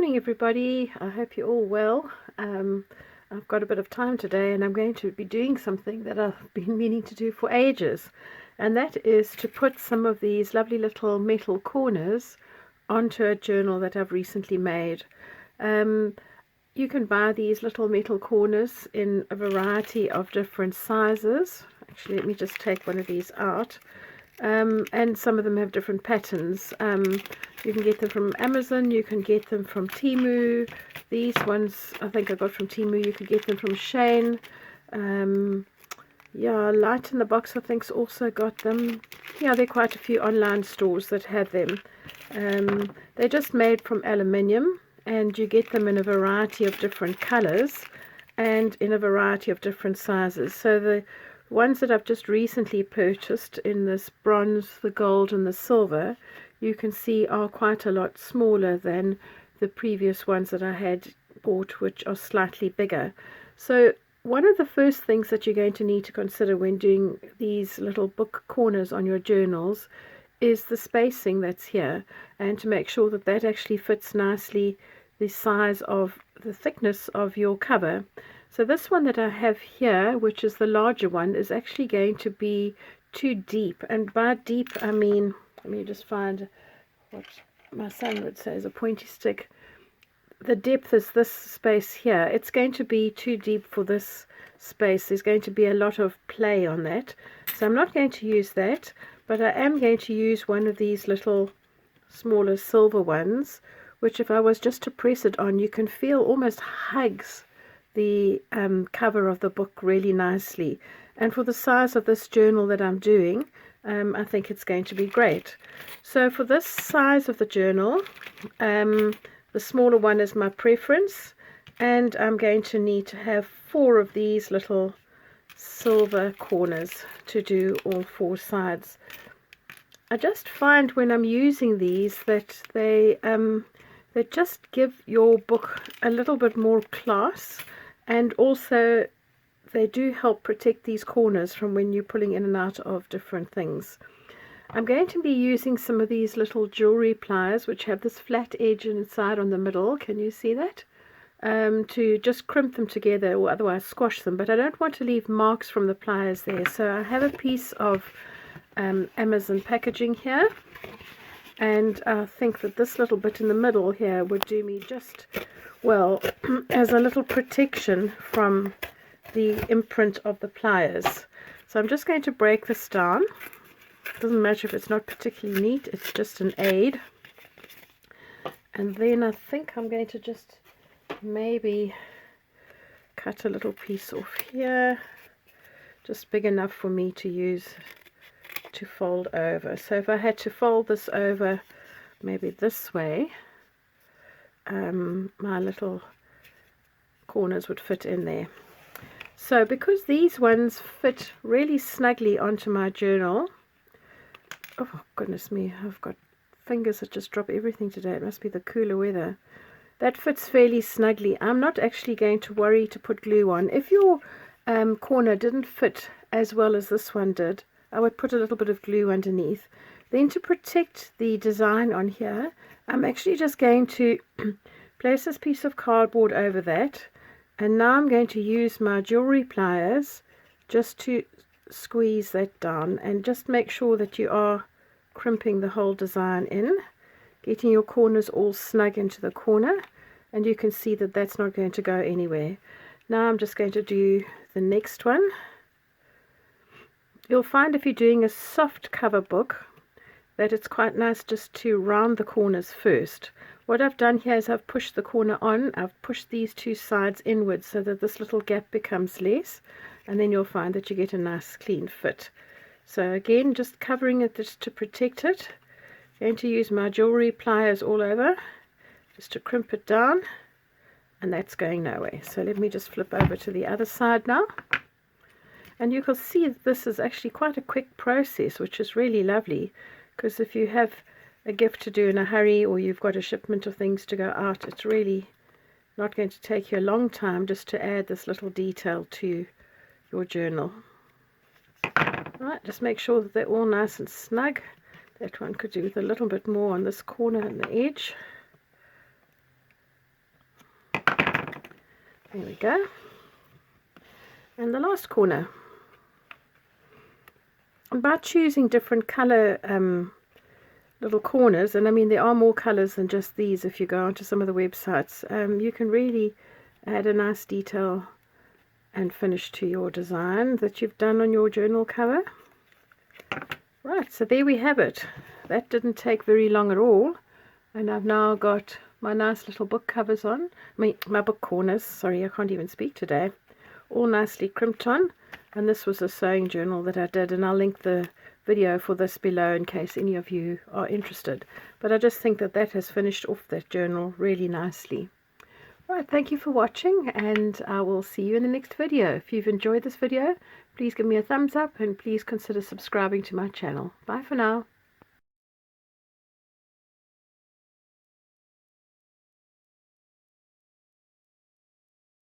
morning, everybody. I hope you're all well. I've got a bit of time today, and I'm going to be doing something that I've been meaning to do for ages, and that is to put some of these lovely little metal corners onto a journal that I've recently made. You can buy these little metal corners in a variety of different sizes. Actually, let me just take one of these out. And some of them have different patterns. You can get them from Amazon, you can get them from Temu. These ones I think I got from Temu. You could get them from Shane. Yeah, Light in the Box I think's also got them. Yeah, there are quite a few online stores that have them. They're just made from aluminium, and you get them in a variety of different colors and in a variety of different sizes. So the ones that I've just recently purchased in this bronze, the gold and the silver, you can see are quite a lot smaller than the previous ones that I had bought, which are slightly bigger. So one of the first things that you're going to need to consider when doing these little book corners on your journals is the spacing that's here, and to make sure that that actually fits nicely the size of the thickness of your cover. So this one that I have here, which is the larger one, is actually going to be too deep. And by deep, I mean, let me just find what my son would say is a pointy stick. The depth is this space here. It's going to be too deep for this space. There's going to be a lot of play on that. So I'm not going to use that, but I am going to use one of these little smaller silver ones, which if I was just to press it on, you can feel almost hugs the cover of the book really nicely. And for the size of this journal that I'm doing, I think it's going to be great. So for this size of the journal, the smaller one is my preference, and I'm going to need to have 4 of these little silver corners to do all 4 sides. I just find when I'm using these that they just give your book a little bit more class, and also they do help protect these corners from when you're pulling in and out of different things. I'm going to be using some of these little jewelry pliers which have this flat edge inside on the middle. Can you see that? To just crimp them together, or otherwise squash them, but I don't want to leave marks from the pliers there. So I have a piece of Amazon packaging here, and I think that this little bit in the middle here would do me just well as a little protection from the imprint of the pliers. So I'm just going to break this down. Doesn't matter if it's not particularly neat, it's just an aid. And then I think I'm going to just maybe cut a little piece off here, just big enough for me to use to fold over. So if I had to fold this over maybe this way, my little corners would fit in there. So because these ones fit really snugly onto my journal, oh goodness me, I've got fingers that just drop everything today. It must be the cooler weather. That fits fairly snugly. I'm not actually going to worry to put glue on. If your corner didn't fit as well as this one did, I would put a little bit of glue underneath. Then to protect the design on here, I'm actually just going to place this piece of cardboard over that, and now I'm going to use my jewelry pliers just to squeeze that down, and just make sure that you are crimping the whole design in, getting your corners all snug into the corner, and you can see that that's not going to go anywhere. Now I'm just going to do the next one. You'll find if you're doing a soft cover book that it's quite nice just to round the corners first. What I've done here is I've pushed the corner on, I've pushed these 2 sides inwards so that this little gap becomes less, and then you'll find that you get a nice clean fit. So again, just covering it just to protect it. I'm going to use my jewelry pliers all over just to crimp it down, and that's going nowhere. So let me just flip over to the other side now. And you can see that this is actually quite a quick process, which is really lovely, because if you have a gift to do in a hurry, or you've got a shipment of things to go out, it's really not going to take you a long time just to add this little detail to your journal. Right, just make sure that they're all nice and snug. That one could do with a little bit more on this corner and the edge. There we go. And the last corner. By choosing different color little corners, and I mean there are more colors than just these if you go onto some of the websites, you can really add a nice detail and finish to your design that you've done on your journal cover. Right, so there we have it. That didn't take very long at all, and I've now got my nice little book covers on, my book corners, sorry I can't even speak today, all nicely crimped on. And this was a sewing journal that I did, and I'll link the video for this below in case any of you are interested. But I just think that that has finished off that journal really nicely. Right, thank you for watching, and I will see you in the next video. If you've enjoyed this video, please give me a thumbs up and please consider subscribing to my channel. Bye for now.